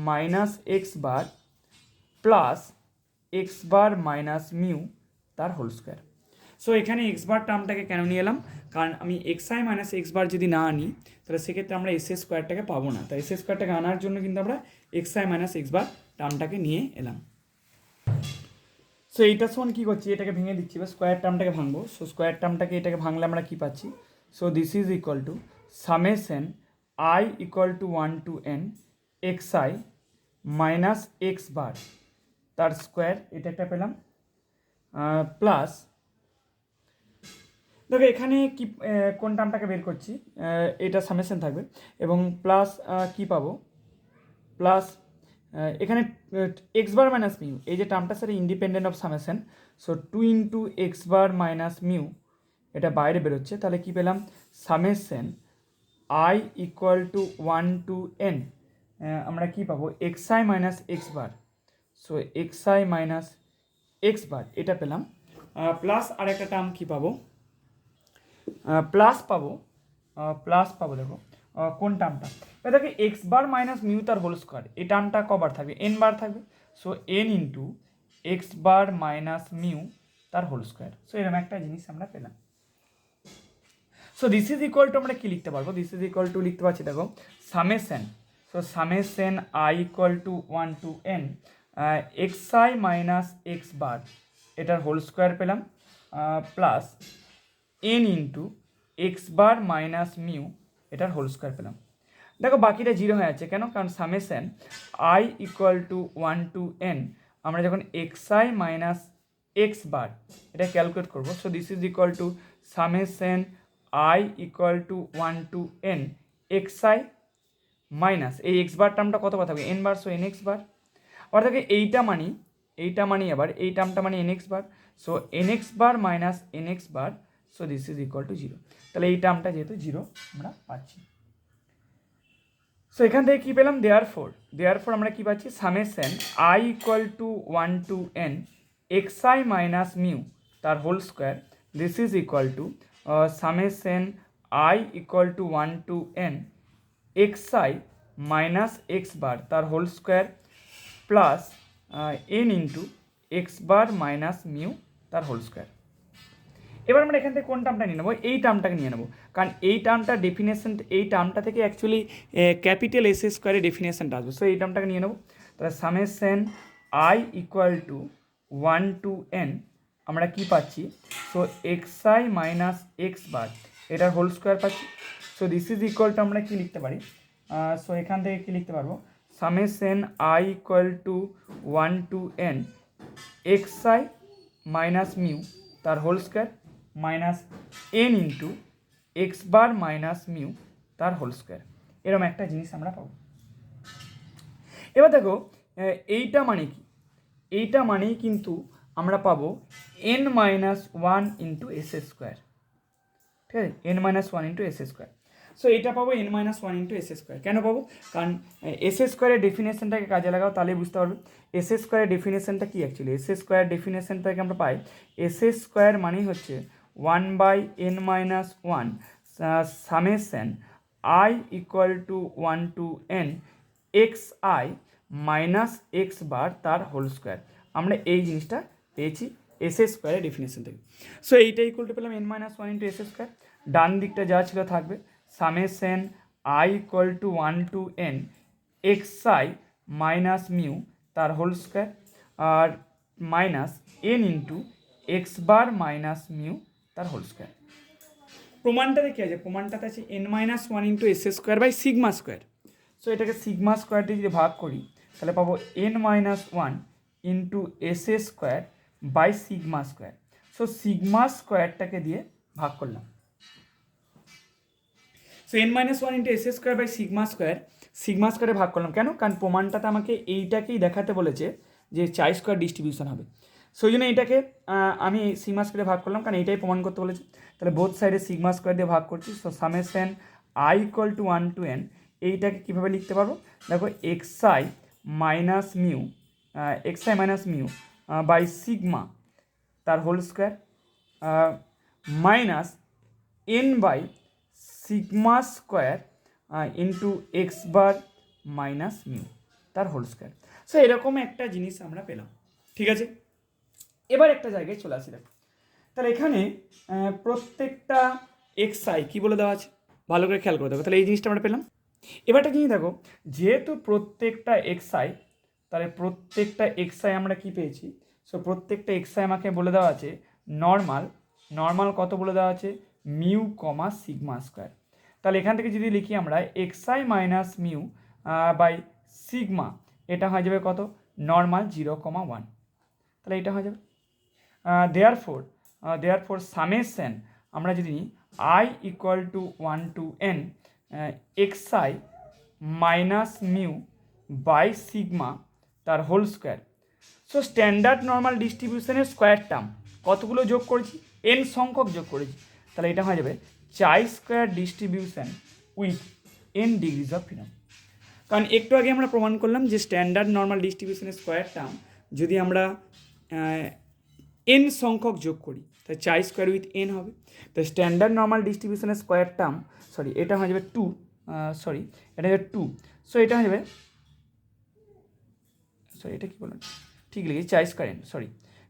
minus x bar plus x bar minus mu তার হোল স্কোয়ার। সো এখানে এক্স বার টার্মটাকে কেন নিয়ে এলাম, কারণ আমি এক্স আই মাইনাস এক্স বার যদি না আনি তাহলে সেক্ষেত্রে আমরা এস এ স্কোয়ারটাকে পাবো না, তাই এস এ স্কোয়ারটাকে আনার জন্য কিন্তু আমরা এক্স আই মাইনাস এক্স বার টার্মটাকে নিয়ে এলাম। সো এইটার সমান কী করছি, এটাকে ভেঙে দিচ্ছি বা স্কোয়ার টার্মটাকে ভাঙবো। সো স্কোয়ার টার্মটাকে এটাকে ভাঙলে আমরা কী পাচ্ছি, so this is equal to summation i equal to 1 to n x i minus x bar তার স্কোয়ার, এটা একটা পেলাম, প্লাস দেখো এখানে কি কোন টার্মটাকে বের করছি, এটা সামেশন থাকবে, এবং প্লাস কি পাবো, প্লাস এখানে এক্স বার মাইনাস মিউ, এই যে টার্মটা sir independent of summation, so 2 into x bar minus mu, এটা বাইরে বেরোচ্ছে, তাহলে কি পেলাম, summation i equal to 1 to n, আমরা কি পাবো, x i minus x bar, so x i minus x bar এটা পেলাম, প্লাস আর একটা টার্ম কী পাবো, প্লাস পাবো দেখো কোন টার্মটা, দেখো এক্স বার মাইনাস মিউ তার হোল স্কোয়ার, এই টার্মটা কবার থাকবে, এন বার থাকবে, so N into x bar minus mu তার হোল স্কোয়ার। সো এরকম একটা জিনিস আমরা পেলাম। So this is equal to আমরা কী লিখতে পারবো, দিস ইজ ইকুয়াল টু লিখতে পারছি দেখো summation, so summation i equal to 1 to n x i minus x bar এটার হোল স্কোয়ার পেলাম, plus n into x bar minus mu এটার হোল স্কোয়ার পেলাম। দেখো বাকিটা জিরো হয়ে আছে কেন, কারণ summation i equal to 1 to n, আমরা যখন x i minus x bar এটা ক্যালকুলেট করবো, so this is equal to summation i equal to 1 to n x i minus এই এক্স বার টার্মটা কত বার থাকবে, এন বার, সো এন এক্স বার, অর্থাৎ এইটা মানি আবার এই টার্মটা মানে N x bar, so N x bar minus N x bar, so this is equal two zero, তাহলে এই টার্মটা যেহেতু জিরো আমরা পাচ্ছি। সো এখান থেকে কী পেলাম, দেয়ারফর আমরা কী পাচ্ছি, summation i equal to 1 to n x i minus mu তার whole square, this is equal to summation i equal to 1 to n x i minus x bar তার whole square plus n into x bar minus mu তার হোল স্কোয়ার। এবার আমরা এখান থেকে কোন টার্মটা নিয়ে নেবো, এই টার্মটাকে নিয়ে নেবো, কারণ এই টার্মটা ডেফিনেশন, এই টার্মটা থেকে অ্যাকচুয়ালি ক্যাপিটাল এস এ স্কোয়ারের ডেফিনেশনটা আসবে, সো এই টার্মটাকে নিয়ে নেবো। তাহলে summation i equal to 1 to n আমরা কি পাচ্ছি, so x i minus x bar এটার হোল স্কোয়ার পাচ্ছি, so this is equal to আমরা কি লিখতে পারি, সো এখান থেকে কি লিখতে পারবো, summation i equal to 1 to n x i minus mu তার whole square minus n into x bar minus mu তার হোল স্কোয়ার, এরকম একটা জিনিস আমরা পাবো। এবার দেখো এইটা মানে কি, এইটা মানেই কিন্তু আমরা পাবো n minus 1 into S square, ঠিক আছে, n minus 1 into S square, so এটা পাবো n minus 1 into S square. কেন পাবো, কারণ এস স্কোয়ারের ডেফিনেশনটাকে কাজে লাগাও তাহলে বুঝতে পারবে এস স্কোয়ারের ডেফিনেশনটা কী, অ্যাকচুয়ালি এস স্কোয়ার ডেফিনেশনটাকে আমরা পাই, এস স্কোয়ার মানেই হচ্ছে 1 by n minus 1 summation i equal to 1 to n x i minus x bar তার হোল স্কোয়ার, আমরা এই জিনিসটা পেয়েছি এস স্কোয়ারের ডেফিনেশন থেকে। সো এইটা ইকুয়াল টু পেলাম n minus 1 into S square, ডান দিকটা যা ছিল থাকবে, summation i equal to 1 to n x i minus mu তার হোল স্কোয়ার আর minus n into x bar minus mu তার হোল স্কোয়ার। প্রমাণটাতে কী আছে, প্রমাণটাতে আছে n minus 1 into S square by sigma square, so এটাকে সিগমা স্কোয়ার দিয়ে যদি ভাগ করি তাহলে পাবো n minus 1 into S square by sigma square, so sigma স্কোয়ারটাকে দিয়ে ভাগ করলাম। So n minus one into S square by sigma স্কোয়ারে ভাগ করলাম কেন? কারণ প্রমাণটাতে আমাকে এইটাকেই দেখাতে বলেছে যে চাই স্কোয়ার ডিস্ট্রিবিউশন হবে। সো ওই জন্য এইটাকে আমি সিগমা স্কোয়ারে ভাগ করলাম, কারণ এইটাই প্রমাণ করতে বলেছে। তাহলে বোথ সাইডে সিগমা স্কোয়ার দিয়ে ভাগ করছি। So summation i equal to 1 to n, এইটাকে কীভাবে লিখতে পারবো? দেখো xi minus mu by sigma তার whole square minus n by sigma square into x bar minus mu তার হোল স্কোয়ার। সো এরকম একটা জিনিস আমরা পেলাম, ঠিক আছে। এবার একটা জায়গায় চলে আসি দেখো, তাহলে এখানে প্রত্যেকটা xi কী বলে দেওয়া আছে ভালো করে খেয়াল করে দেখো। তাহলে এই জিনিসটা আমরা পেলাম। এবার একটা জিনিস দেখো, যেহেতু প্রত্যেকটা xi, তাহলে প্রত্যেকটা xi আমরা কি পেয়েছি? সো প্রত্যেকটা xi আমাকে বলে দেওয়া আছে নর্মাল কত বলে দেওয়া আছে? Mu comma sigma square. তাহলে এখান থেকে যদি লিখি আমরা xi minus mu by sigma, এটা হয়ে যাবে কত? নর্মাল 0,1। তাহলে এটা হয়ে যাবে দেয়ারফোর সামেশন আমরা যদি নিই i equal to 1 to n xi minus mu by sigma তার whole square. So standard normal ডিস্ট্রিবিউশনের স্কোয়ার টার্ম কতগুলো যোগ করেছি? n সংখ্যক যোগ করেছি। তাহলে এটা হয়ে যাবে chi square distribution with n degrees of freedom. কারণ একটু আগে আমরা প্রমাণ করলাম যে স্ট্যান্ডার্ড নর্মাল ডিস্ট্রিবিউশনের স্কোয়ার টার্ম যদি আমরা n সংখ্যক যোগ করি তাহলে চাই স্কোয়ার উইথ n হবে। তো স্ট্যান্ডার্ড নর্মাল ডিস্ট্রিবিউশনের স্কোয়ার টার্ম এটা হয়ে যাবে 2, এটা হয়ে যাবে 2। সো এটা হয়ে যাবে এটা কী বললাম? ঠিক লিখেছি চাই স্কোয়ার n,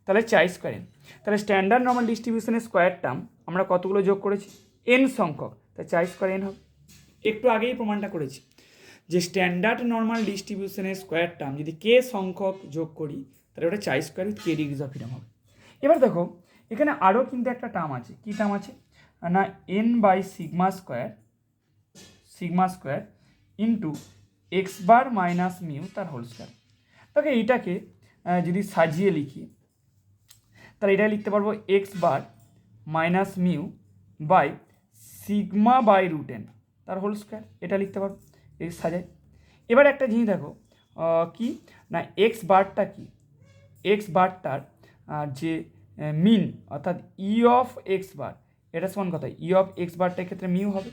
তাহলে চাই স্কোয়ার n। তাহলে স্ট্যান্ডার্ড নর্মাল ডিস্ট্রিবিউশনের স্কোয়ার টার্ম আমরা কতগুলো যোগ করেছি? n সংখ্যক, তাই চাই স্কোয়ার n হবে। একটু আগেই প্রমাণটা করেছি যে স্ট্যান্ডার্ড নর্মাল ডিস্ট্রিবিউশনের স্কোয়ার টার্ম যদি k সংখ্যক যোগ করি তাহলে ওটা চাই square with k degrees of freedom হবে। এবার দেখো এখানে আরও কিন্তু একটা টার্ম আছে। কী টার্ম আছে না? n by sigma square into x bar minus mu তার হোল স্কোয়ার। তাকে এইটাকে যদি সাজিয়ে লিখি তাহলে এটা লিখতে পারবো x bar minus mu by sigma by root n তার হোল স্কোয়ার, এটা লিখতে পারবো এই সাজাই। এবার একটা জিনিস দেখো কি না, এক্স বারটা কি? এক্স বারটার যে মিন অর্থাৎ ই অফ এক্স বার, এটা সমান কথা ই অফ এক্স বারটার ক্ষেত্রে মিউ হবে,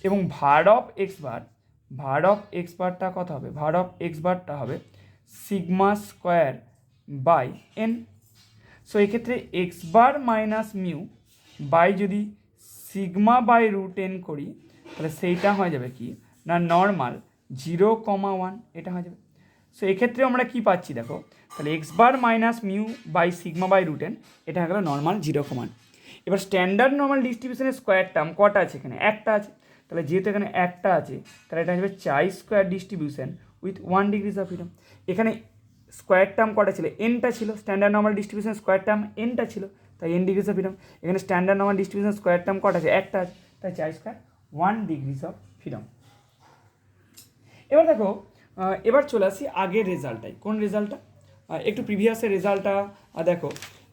এবং ভার অফ এক্স বারটা কত হবে? ভার অফ এক্স বারটা হবে sigma square by n. So এক্ষেত্রে x bar minus mu by যদি সিগমা বাই রুট n করি তাহলে সেইটা হয়ে যাবে কি না নর্মাল 0,1, এটা হয়ে যাবে। সো এক্ষেত্রে আমরা কি পাচ্ছি দেখো, তাহলে x bar minus mu by sigma by root n, এটা হয়ে গেল নর্মাল 0,1। এবার স্ট্যান্ডার্ড নর্মাল ডিস্ট্রিবিউশনের স্কোয়ার টার্ম কটা আছে? এখানে একটা আছে। তাহলে যেহেতু এখানে একটা আছে তাহলে এটা হয়ে যাবে chi square distribution with 1 degrees of freedom. এখানে স্কোয়ার টার্ম কটা ছিল? nটা ছিল। Standard normal distribution square term nটা ছিল, তাই n ডিগ্রিজ অফ ফ্রিডম। এখানে standard normal distribution square term কটা আছে? একটা আছে, তাই chi square 1 degrees of freedom. এবার দেখো এবার চলে আসি আগের রেজাল্টটাই। কোন রেজাল্টটা? একটু প্রিভিয়াসের রেজাল্টটা দেখো।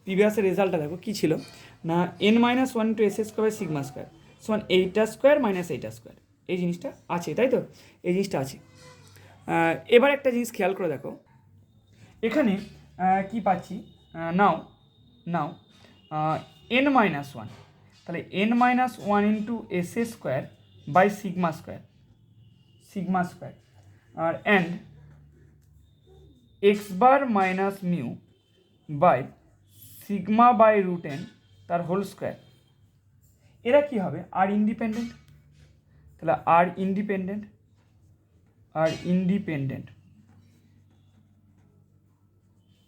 প্রিভিয়াসের রেজাল্টটা দেখো কী ছিল না, n minus one into S square by sigma square সমান এইটা স্কোয়ার মাইনাস এইটা স্কোয়ার, এই জিনিসটা আছে, তাই তো? এই জিনিসটা আছে। এবার একটা জিনিস খেয়াল করে দেখো, এখানে কি পাচ্ছি নাও n মাইনাস ওয়ান, তাহলে n minus one into S square by sigma square আর and x bar minus mu by sigma by root n তার হোল স্কোয়ার। এরা কী হবে? আর ইন্ডিপেন্ডেন্ট। তাহলে আর ইন্ডিপেন্ডেন্ট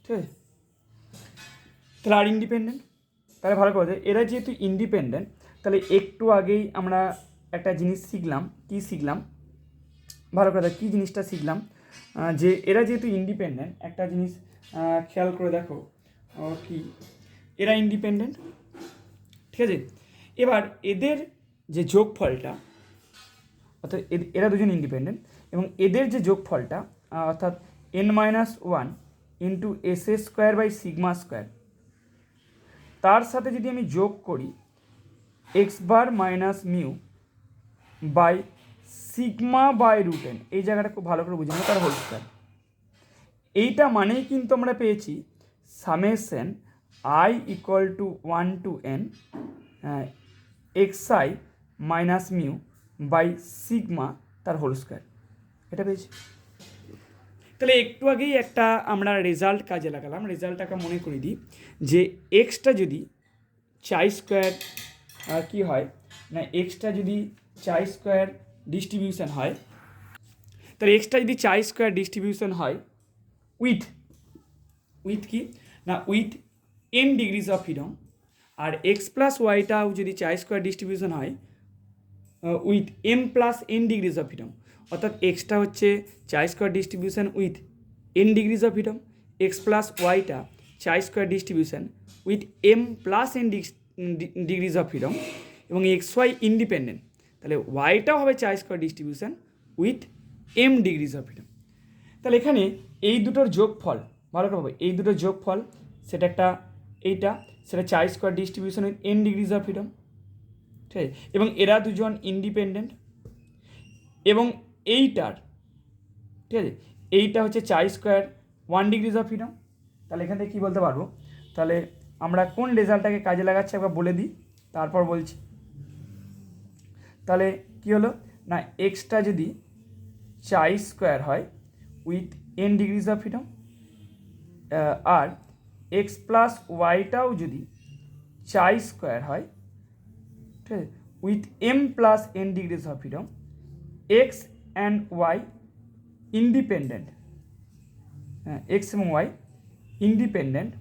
ঠিক আছে? তাহলে আর ইন্ডিপেন্ডেন্ট, তাহলে ভালো করে এরা যেহেতু ইন্ডিপেন্ডেন্ট, তাহলে একটু আগেই আমরা একটা জিনিস শিখলাম। কি শিখলাম? ভালো করে কী জিনিসটা শিখলাম যে এরা যেহেতু ইন্ডিপেন্ডেন্ট, একটা জিনিস খেয়াল করে দেখো কি এরা ইন্ডিপেন্ডেন্ট, ঠিক আছে? এবার এদের যে যোগফলটা, অর্থাৎ এরা দুজন ইন্ডিপেন্ডেন্ট, এবং এদের যে যোগফলটা অর্থাৎ n minus one into S square by sigma square, তার সাথে যদি আমি যোগ করি x bar minus mu by sigma by root n, এই জায়গাটা খুব ভালো করে বুঝে নেবো, তার হোল স্কোয়ার। এইটা মানেই কিন্তু আমরা পেয়েছি summation i equal to 1 to n xi minus mu by sigma তার হোল স্কোয়ার, এটা পেয়েছি। তাহলে একটু আগেই একটা আমরা রেজাল্ট কাজে লাগালাম, রেজাল্টটাকে মনে করে দিই যে এক্সটা যদি চাই স্কোয়ার কী হয় না, এক্সটা যদি চাই স্কোয়ার ডিস্ট্রিবিউশন হয়, তাহলে এক্সটা যদি চাই স্কোয়ার ডিস্ট্রিবিউশন হয় উইথ কি না with n degrees of freedom, আর এক্স প্লাস ওয়াইটাও যদি চাই স্কোয়ার ডিস্ট্রিবিউশন হয় with m plus n degrees of freedom, অর্থাৎ এক্সটা হচ্ছে chi square distribution with n degrees of freedom, x plus ওয়াইটা chi square distribution with m plus n degrees of freedom, এবং এক্স ওয়াই ইন্ডিপেন্ডেন্ট, তাহলে ওয়াইটাও হবে chi square distribution with m degrees of freedom. তাহলে এখানে এই দুটোর যোগফল ভালো করে হবে, এই দুটোর যোগফল সেটা একটা এইটা সেটা chi square distribution with n degrees of freedom, ঠিক আছে, এবং এরা দুজন ইন্ডিপেন্ডেন্ট, এবং এইটার ঠিক আছে এইটা হচ্ছে chi square 1 degrees of freedom. তাহলে এখান থেকে কী বলতে পারবো, তাহলে আমরা কোন রেজাল্টটাকে কাজে লাগাচ্ছি একবার বলে দিই, তারপর বলছি। তাহলে কী হলো না, এক্সটা যদি চাই স্কোয়ার হয় with n degrees of freedom, আর এক্স প্লাস ওয়াইটাও যদি চাই স্কোয়ার হয়, ঠিক আছে, with m plus n degrees of freedom, x and y independent, হ্যাঁ এক্স এবং ওয়াই ইন্ডিপেন্ডেন্ট,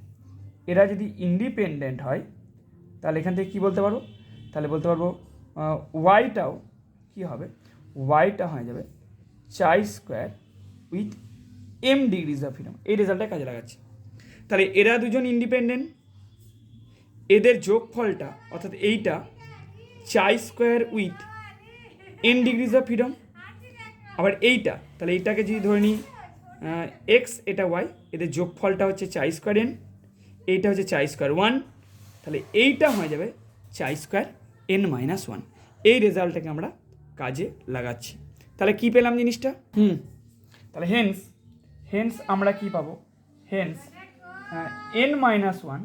এরা যদি ইন্ডিপেন্ডেন্ট হয় তাহলে এখান থেকে কী বলতে পারবো, তাহলে বলতে পারবো ওয়াইটাও কী হবে, ওয়াইটা হয়ে যাবে chi square with m degrees of freedom. এই রেজাল্টটা কাজে লাগাচ্ছি। তাহলে এরা দুজন ইন্ডিপেন্ডেন্ট, এদের যোগফলটা অর্থাৎ এইটা চাই square with n degrees of freedom, আবার এইটা তাহলে এইটাকে যদি ধরে নিই এক্স এটা ওয়াই, এদের যোগফলটা হচ্ছে চাই স্কোয়ার n, এইটা হচ্ছে চাই স্কোয়ার 1, তাহলে এইটা হয়ে যাবে চাই স্কোয়ার n মাইনাস 1। এই রেজাল্টটাকে আমরা কাজে লাগাচ্ছি। তাহলে কী পেলাম জিনিসটা, তাহলে হেন্স আমরা কী পাবো, hence n minus 1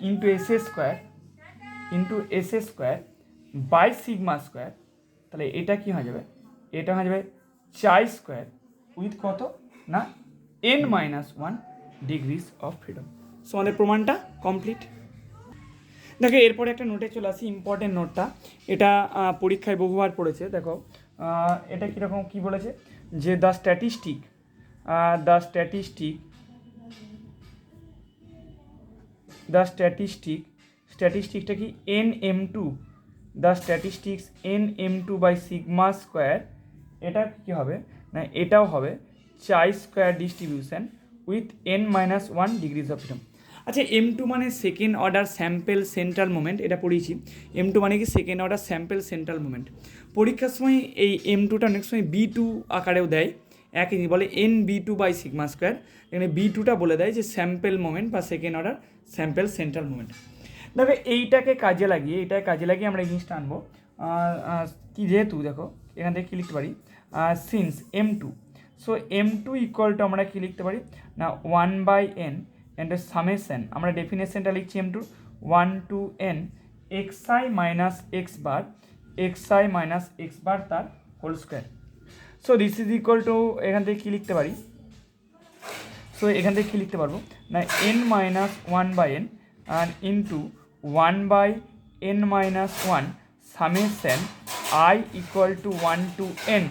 into S square by sigma square, তাহলে এটা কি হয়ে যাবে, এটা হয়ে যাবে চাই স্কোয়ার উইথ কত না n minus 1 degrees of freedom. So আমাদের প্রমাণটা কমপ্লিট। দেখো এরপরে একটা নোটে চলে আসি, ইম্পর্টেন্ট নোটটা, এটা পরীক্ষায় বহুবার পড়েছে। দেখো এটা কীরকম কী বলেছে যে দ্য স্ট্যাটিস্টিকটা কি nm2, the statistics nm2 by sigma square, এটা কী হবে না এটাও হবে chi square distribution with n minus 1 degrees of freedom. আচ্ছা m2 মানে second order sample central moment, এটা পড়িয়েছি। m2 মানে কি second order sample central moment. পরীক্ষার সময় এই m2টা অনেক সময় b2 আকারেও দেয়, একই বলে nb2 বাই সিগমা স্কোয়ার, এখানে b2টা বলে দেয় যে স্যাম্পেল মোমেন্ট বা second order sample central moment. দেখো এইটাকে কাজে লাগিয়ে আমরা এই জিনিসটা আনবো কি, যেহেতু দেখো এখান থেকে কী লিখতে পারি since m2, so m2 equal to আমরা কী লিখতে পারি না 1/n এন্ড সামেশন, আমরা ডেফিনেশনটা লিখছি m2 1 to n xi minus x bar তার whole square. So this is equal to এখান থেকে কী লিখতে পারি, সো এখান থেকে কী লিখতে পারবো না n মাইনাস 1/n আর into 1/n minus 1 summation i equal to 1 to n,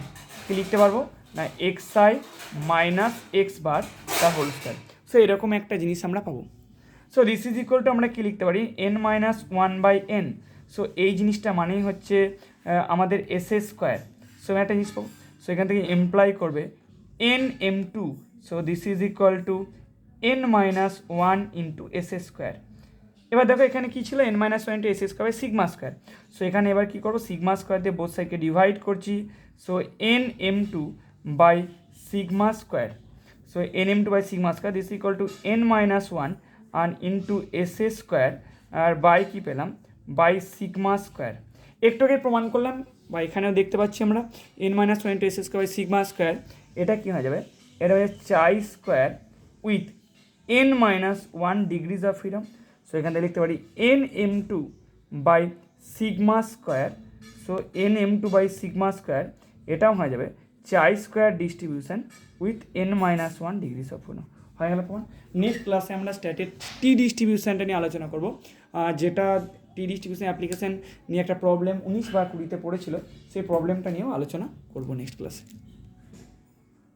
কী লিখতে পারবো না xi মাইনাস এক্স বার তার হোল স্কোয়ার। সো এরকম একটা জিনিস আমরা পাবো। So this is equal to আমরা কী লিখতে পারি n মাইনাস 1/n, সো এই জিনিসটা মানেই হচ্ছে আমাদের এস স্কোয়ার। সো একটা জিনিস পাবো, সো এখান থেকে এমপ্লাই করবে nm2, so this is equal to n minus 1 into S square. এবার দেখো এখানে কী ছিল n minus 1 into S square sigma square, so এখানে এবার কী করবো সিগমা স্কোয়ার দিয়ে বোথ সাইডকে ডিভাইড করছি, so nm2 by sigma square, so nm2 by sigma square this equal to n minus 1 আর ইন্টু এস স্কোয়ার আর বাই কী পেলাম বাই সিগমা স্কোয়ার। একটু আগে প্রমাণ করলাম বা এখানেও দেখতে পাচ্ছি আমরা n minus one into S square by sigma square, এটা কী হয়ে যাবে, এটা হয়ে chi square with n minus one degrees of freedom. So এখান থেকে লিখতে পারি n m2 by sigma square. So n m2 by sigma square এটাও হয়ে যাবে chi square distribution with n minus one degrees of freedom. হয়ে গেল প্রমাণ। নেক্সট ক্লাসে আমরা স্ট্যাটের টি ডিস্ট্রিবিউশনটা নিয়ে আলোচনা করব, যেটা টি ডিস্ট্রিবিউশন অ্যাপ্লিকেশন নিয়ে একটা প্রবলেম 19 বা 20-তে পড়েছিল, সেই প্রবলেমটা নিয়েও আলোচনা করব নেক্সট ক্লাসে।